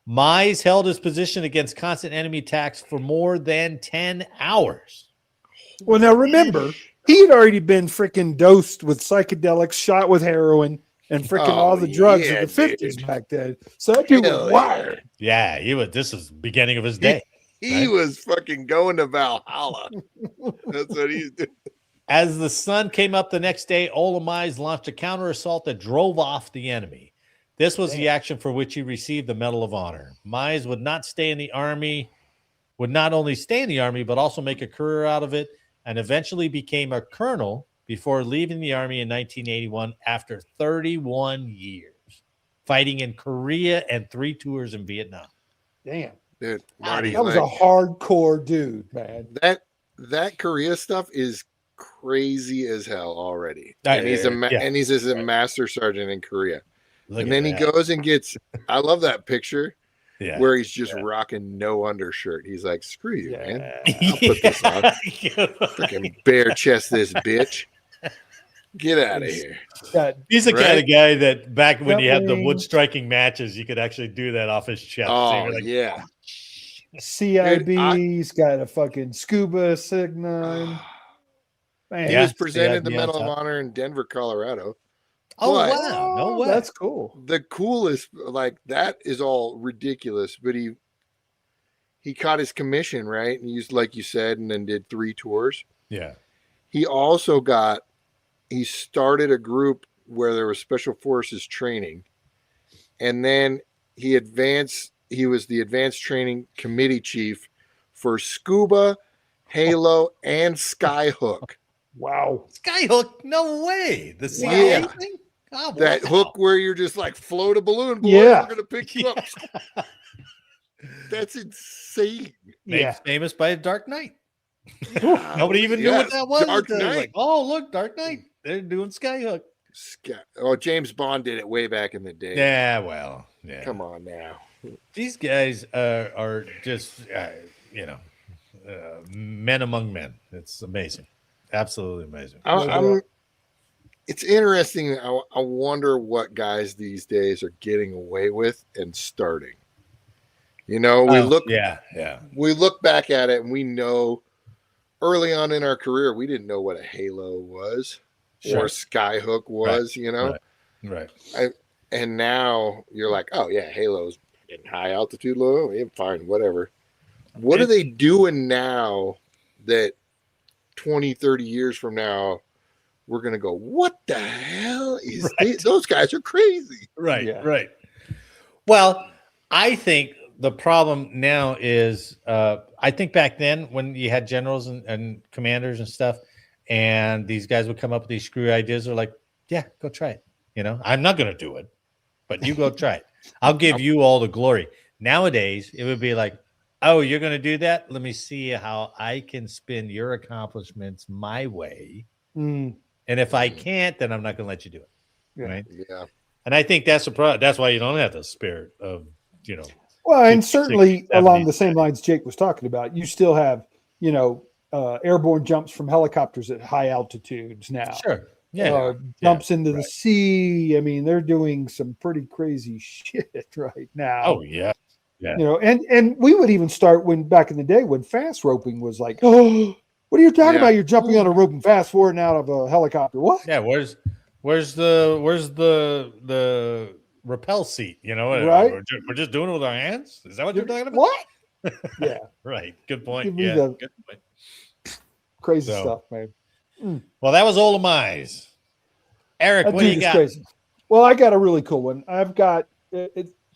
Mize held his position against constant enemy attacks for more than 10 hours. Well, now remember, he had already been freaking dosed with psychedelics, shot with heroin, and freaking all the drugs of the 50s back then. So that dude was wired. Yeah, this was the beginning of his day. He was fucking going to Valhalla. That's what he's doing. As the sun came up the next day, Ola Mize launched a counter-assault that drove off the enemy. This was the action for which he received the Medal of Honor. Mize would not only stay in the Army, but also make a career out of it, and eventually became a colonel before leaving the Army in 1981 after 31 years, fighting in Korea and 3 tours in Vietnam. Damn. Dude, Marty, that was a hardcore dude, man. That Korea stuff is crazy as hell already. And he's a master sergeant in Korea. And then he goes and gets, I love that picture. Yeah. Where he's just rocking no undershirt. He's like, screw you, man. I'll put this on. Freaking bare chest this bitch. Get out of here. He's the kind of guy that back when you had the wood striking matches, you could actually do that off his chest. Oh, so like, yeah. CIB. He's got a fucking scuba sign. Man, He Yeah, was presented the CIB on Medal of top. Honor in Denver, Colorado. Oh But wow! No way. That's cool. the coolest, like that is all ridiculous, but he caught his commission, right? And used, like you said, and then did 3 tours. Yeah. He also he started a group where there was special forces training, and then he was the advanced training committee chief for scuba, halo, and skyhook. Wow. Skyhook? No way. The CIA Yeah. thing? Oh, That wow. hook where you're just like float a balloon, boy, Yeah. we're gonna pick you up. That's insane. Made famous by Dark Knight. Yeah. Nobody even knew what Yes, that was. Dark until it was Knight. like, oh, look, Dark Knight. They're doing Skyhook. Oh, James Bond did it way back in the day. Yeah, well, yeah. Come on now. These guys are just, men among men. It's amazing. Absolutely amazing. It's interesting. I wonder what guys these days are getting away with and starting. You know, we look back at it and we know early on in our career, we didn't know what a halo was or Skyhook was, you know? Right. And now you're like, oh, yeah, Halo's in high altitude, low, yeah, fine, whatever. What are they doing now that 20, 30 years from now, we're going to go, what the hell is this? Those guys are crazy. Right, Yeah. right. Well, I think the problem now is, I think back then when you had generals and commanders and stuff, and these guys would come up with these screwy ideas, they're like, yeah, go try it. You know, I'm not going to do it, but you go try it. I'll give you all the glory. Nowadays, it would be like, oh, you're going to do that? Let me see how I can spin your accomplishments my way. Mm. And if I can't, then I'm not going to let you do it. Yeah. Right. Yeah. And I think that's the problem. That's why you don't have the spirit of, Well, and certainly 60s, along the 70s. same lines Jake was talking about, you still have, airborne jumps from helicopters at high altitudes now. Sure. Yeah. Jumps into the right. sea. I mean, they're doing some pretty crazy shit right now. Oh, yeah. Yeah. And we would even start back in the day when fast roping was like, oh, what are you talking about? You're jumping on a rope and fast forwarding out of a helicopter. What? Yeah. Where's the rappel seat? Right. We're just doing it with our hands. Is that what you're talking about? What? Yeah. Right. Good point. Give me Yeah. the- Good point. Crazy So- stuff, man. Well, that was all of Mize. Eric, That what do dude you is got? crazy. Well, I got a really cool one. I've got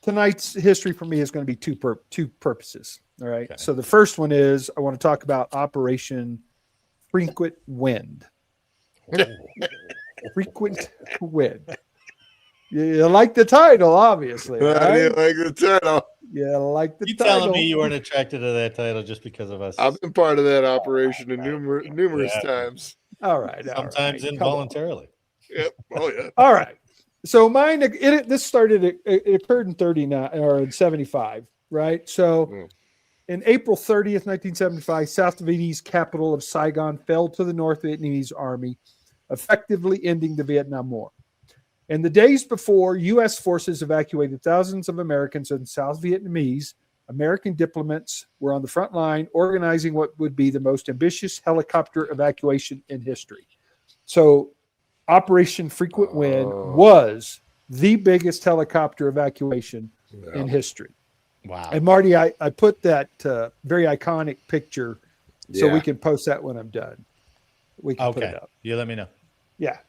tonight's history for me is going to be two purposes. All right. Okay. So the first one is I want to talk about Operation Frequent Wind. Frequent Wind. You like the title, obviously. I Right? didn't like the title. Yeah, like the You title. telling me you weren't attracted to that title just because of us? I've been part of that operation numerous times. All right. Sometimes Come on. involuntarily. Yep. Oh, yeah. All right. So mine, this started, it occurred in 39 or in 75, right? So in April 30th, 1975, South Vietnamese capital of Saigon fell to the North Vietnamese army, effectively ending the Vietnam War. In the days before, U.S. forces evacuated thousands of Americans and South Vietnamese. American diplomats were on the front line organizing what would be the most ambitious helicopter evacuation in history. So Operation Frequent Wind was the biggest helicopter evacuation in history. Wow. And Marty, I put that very iconic picture so Yeah. we can post that when I'm done. We can put Okay. it up. You let me know. Yeah.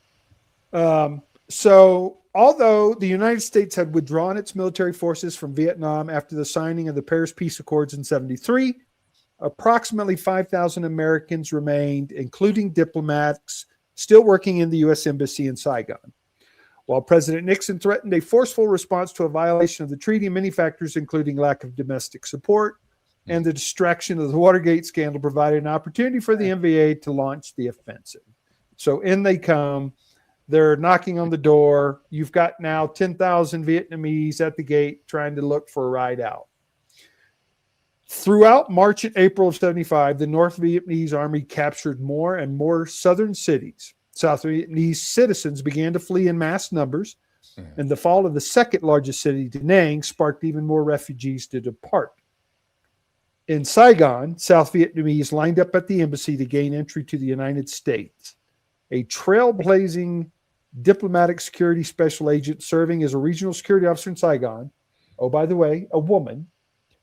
So although the United States had withdrawn its military forces from Vietnam after the signing of the Paris Peace Accords in 73, approximately 5,000 Americans remained, including diplomats, still working in the U.S. Embassy in Saigon. While President Nixon threatened a forceful response to a violation of the treaty, many factors, including lack of domestic support and the distraction of the Watergate scandal, provided an opportunity for the NVA to launch the offensive. So in they come. They're knocking on the door. You've got now 10,000 Vietnamese at the gate trying to look for a ride out. Throughout March and April of 75, the North Vietnamese army captured more and more southern cities. South Vietnamese citizens began to flee in mass numbers, and the fall of the second largest city, Da Nang, sparked even more refugees to depart. In Saigon, South Vietnamese lined up at the embassy to gain entry to the United States. A trailblazing diplomatic security special agent serving as a regional security officer in Saigon, oh, by the way, a woman,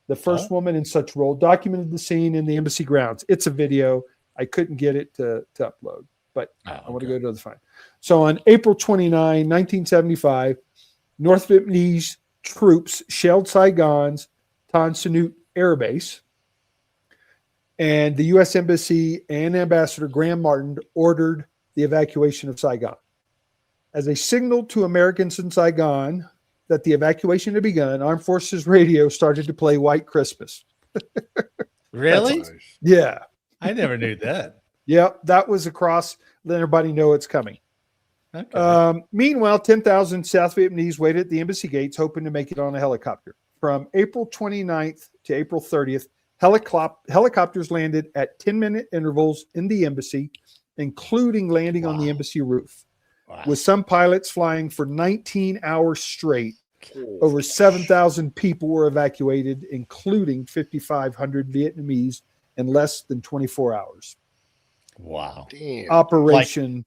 the first woman in such role, documented the scene in the embassy grounds. It's a video. I couldn't get it to upload, but I want to go to the fine. So on April 29, 1975, North Vietnamese troops shelled Saigon's Tan Son Nhut Air Base, and the U.S. Embassy and Ambassador Graham Martin ordered the evacuation of Saigon. As a signal to Americans in Saigon that the evacuation had begun, Armed Forces Radio started to play White Christmas. Really? Nice. Yeah. I never knew that. Yeah, that was across, let everybody know it's coming. Okay. Meanwhile, 10,000 South Vietnamese waited at the embassy gates, hoping to make it on a helicopter. From April 29th to April 30th, helicopters landed at 10-minute intervals in the embassy, including landing on the embassy roof. Wow. With some pilots flying for 19 hours straight. Over 7,000 people were evacuated, including 5,500 Vietnamese in less than 24 hours. Wow. Damn. Operation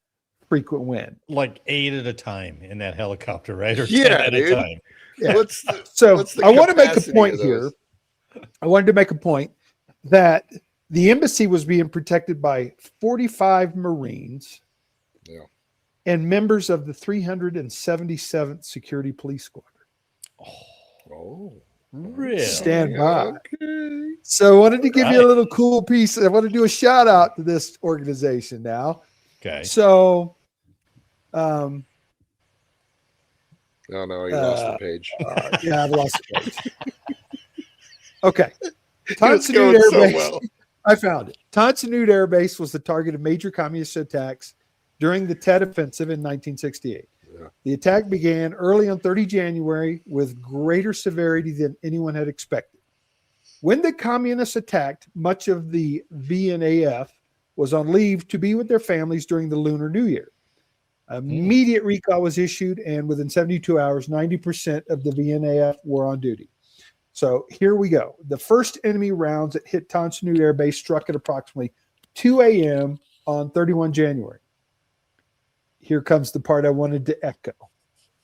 Frequent Wind. Like 8 at a time in that helicopter, right? Or Yeah, 10 at dude. a time. Yeah. What's the, So what's the I want to make a capacity point of here. those? I wanted to make a point that the embassy was being protected by 45 Marines and members of the 377th Security Police Squadron. Oh, Really? Stand by. okay. So I wanted to give you a little cool piece. I want to do a shout out to this organization now. Okay. So, Oh no, you lost the page. yeah, I've lost the page. Okay. It Tan was Son going Nhut Air so Base. well. I found it. Tan Son Nhut Air Base was the target of major communist attacks during the Tet Offensive in 1968. Yeah. The attack began early on 30 January with greater severity than anyone had expected. When the communists attacked, much of the VNAF was on leave to be with their families during the Lunar New Year. Immediate recall was issued, and within 72 hours, 90% of the VNAF were on duty. So here we go. The first enemy rounds that hit Tan Son Nhut Air Base struck at approximately 2 a.m. on 31 January. Here comes the part I wanted to echo.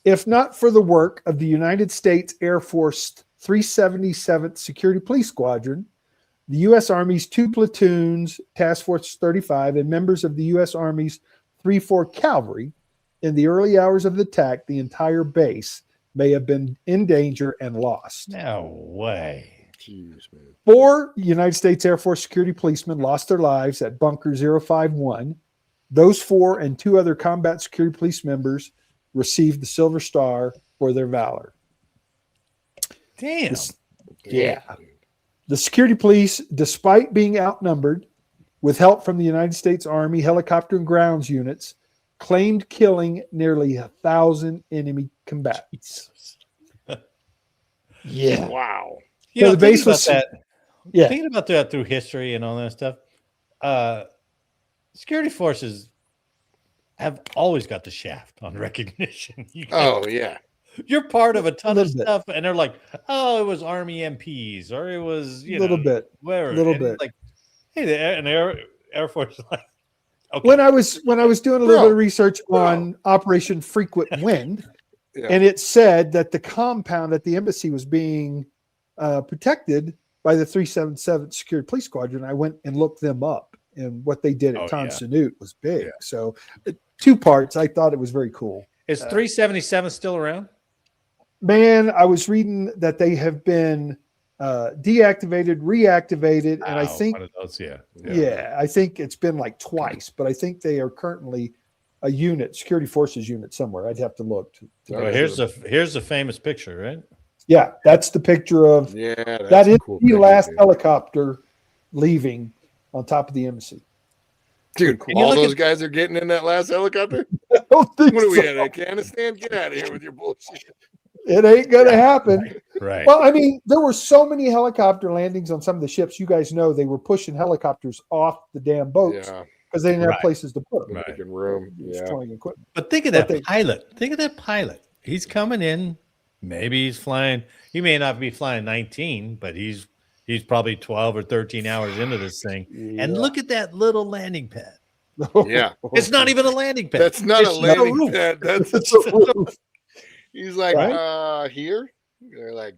If not for the work of the United States Air Force 377th Security Police Squadron, the U.S. Army's 2 platoons, Task Force 35, and members of the U.S. Army's 3-4 Cavalry, in the early hours of the attack, the entire base may have been in danger and lost. No way. Jeez, man. 4 United States Air Force security policemen lost their lives at Bunker 051. Those 4 and 2 other combat security police members received the Silver Star for their valor. Damn. Yeah. The security police, despite being outnumbered, with help from the United States Army helicopter and grounds units, claimed killing nearly 1,000 enemy combatants. Yeah. Wow. You know, the base was thinking about that through history and all that stuff. Security forces have always got the shaft on recognition. You're part of a ton of stuff, and they're like, "Oh, it was Army MPs, or it was a little bit, Like, hey, the Air Force is like, okay. When I was doing a little bit of research on Operation Frequent Wind, and it said that the compound at the embassy was being protected by the 377th Security Police Squadron. I went and looked them up, and what they did at Tan Son Nhut was big. Yeah. So, 2 parts. I thought it was very cool. Is 377 still around? Man, I was reading that they have been deactivated, reactivated, and I think one of those, I think it's been like twice, but I think they are currently a unit, security forces unit somewhere. I'd have to look. Here's a famous picture, right? Yeah, that's the picture of. Yeah, that is cool the last helicopter leaving on top of the embassy. Dude, all those guys are getting in that last helicopter? I don't think what are we so. at, Afghanistan? Get out of here with your bullshit. It ain't going to happen. Right. Well, I mean, there were so many helicopter landings on some of the ships. You guys know they were pushing helicopters off the damn boats because they didn't have places to put them. Making room. Destroying equipment. But think of that pilot. Think of that pilot. He's coming in. Maybe he's flying. He may not be flying 19, but he's he's probably 12 or 13 hours into this thing. And look at that little landing pad. Yeah. It's not even a landing pad. That's not It's a landing roof. pad. That's It's a roof. He's like, Right? here. They're like,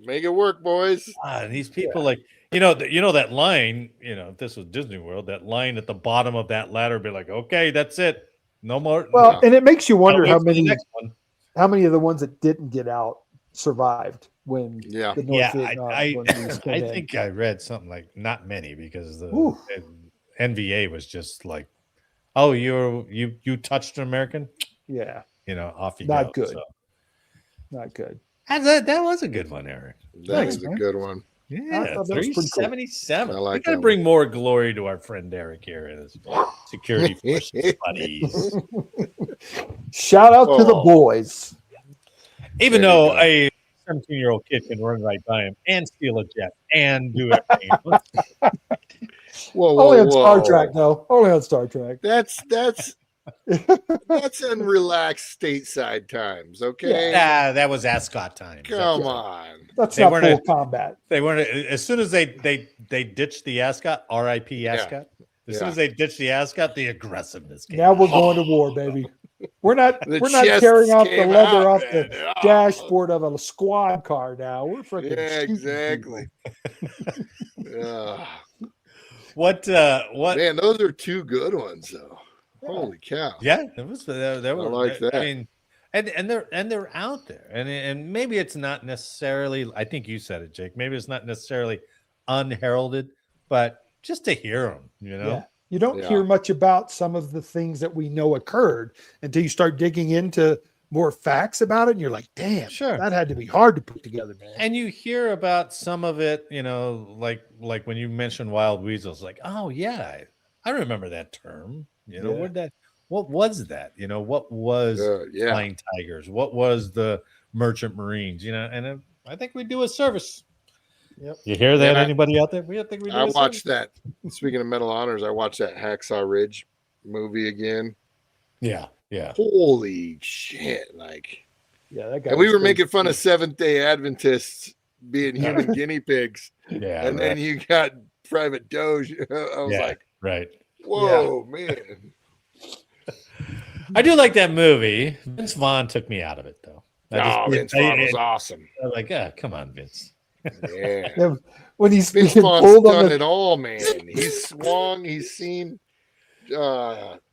make it work, boys. And these people, like, that line, if this was Disney World, that line at the bottom of that ladder would be like, okay, that's it. No more. Well, and it makes you wonder I'll wait for the next one. how many of the ones that didn't get out survived when Yeah. the North Vietnam I came in. think I read something like not many, because the Ooh. NVA was just like, oh, you touched an American, Yeah, off you Not go. good. So. not good. That was a good one, Eric. That Thanks, was a man. good one. Yeah, thought that was pretty cool. 377. I like we gotta that bring more glory to our friend Eric here and his security forces buddies. Shout out to the Oh. boys. Even There you though go. a 17-year-old kid can run right by him and steal a jet and do everything. Whoa, Only on Star Trek, though. Only on Star Trek. That's in relaxed stateside times, okay? that was Ascot time. Come on. That's They not weren't full combat. They weren't. As soon as they ditched the Ascot, R.I.P. Ascot. As soon as they ditched the Ascot, the aggressiveness came. Now we're going to war, baby. We're not The carrying off the chests came leather out, off the man. Oh. dashboard of a squad car now. We're freaking Yeah, shooting exactly. What? Man, those are two good ones, though. Holy cow! Yeah, it was. They were, like that. I mean, and they're out there, and maybe it's not necessarily. I think you said it, Jake. Maybe it's not necessarily unheralded, but just to hear them, Yeah. You don't hear much about some of the things that we know occurred until you start digging into more facts about it, and you're like, damn, Sure. that had to be hard to put together, man. And you hear about some of it, like when you mentioned wild weasels, like, oh yeah, I remember that term. What was that? What was flying tigers? What was the merchant marines? And I think we do a service. Yep. You hear that? Anybody out there? I think we do. I watched that. Speaking of Medal of Honors, I watched that Hacksaw Ridge movie again. Yeah. Holy shit! Like, that guy. and we were making fun of Seventh-day Adventists being human guinea pigs. Yeah. And then you got Private Doge. I was like, right. whoa, man. I do like that movie. Vince Vaughn took me out of it, though. Vince Vaughn was awesome. I'm like, come on, Vince. Yeah. When he's Vince being Vaughn's pulled on done the it all, man. He's swung. He's seen Jennifer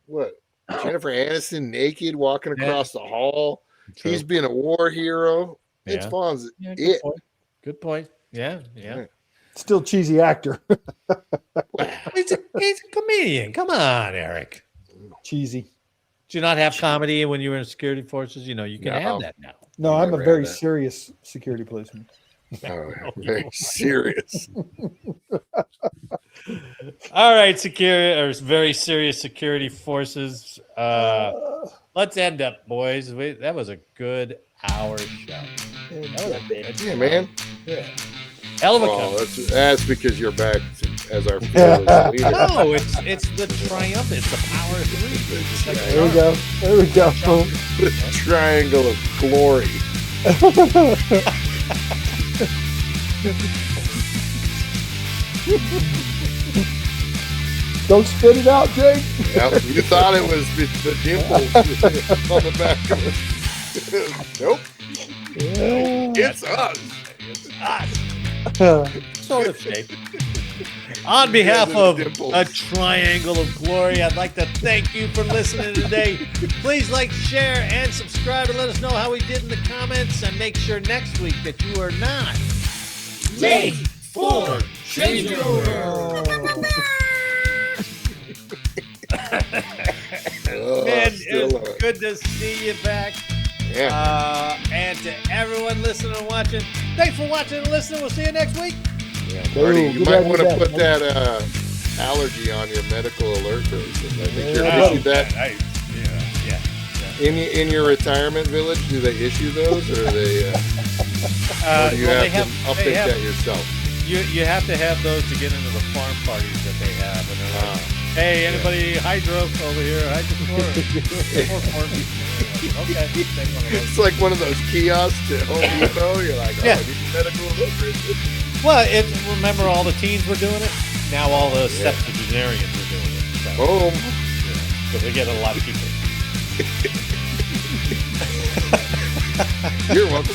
Aniston naked walking across the hall. True. He's been a war hero. Vince Vaughn's it. Good point. Yeah. still cheesy actor. He's a comedian. Come on, Eric. Cheesy. Do you not have comedy when you were in security forces? You can have that now. No, I'm a Never very had that. serious security policeman. Oh, very serious. All right, very serious security forces. Let's end up, boys. That was a good hour show. Yeah, man. Yeah. Hell of a Oh, cover. that's because you're back as our fearless leader. No, it's the triumph. It's the power of three. It's like There we go. There we go. The triangle of glory. Don't spit it out, Jake. Yep, you thought it was the dimples on the back of it. Nope. It's us. It's us. Sort of shape. On behalf of a triangle of glory, I'd like to thank you for listening today. Please like, share, and subscribe, and let us know how we did in the comments. And make sure next week that you are not late for changeover. Man, it's good to see you back. Yeah. And to everyone listening and watching, thanks for watching and listening. We'll see you next week. Yeah, Marty, you good might idea want to that, put man. that medical alert bracelet. I think you're Yeah. issue that in your retirement village. Do they issue those, or they? Or do you have to update that yourself? You have to have those to get into the farm parties that they have, Hey, anybody hydro over here? Okay. Take one of those. It's like one of those kiosks at Home Depot. You're like, Yeah. I need medical equipment. Well, remember all the teens were doing it? Now all the septuagenarians are doing it. So, Boom. so they get a lot of people. You're welcome.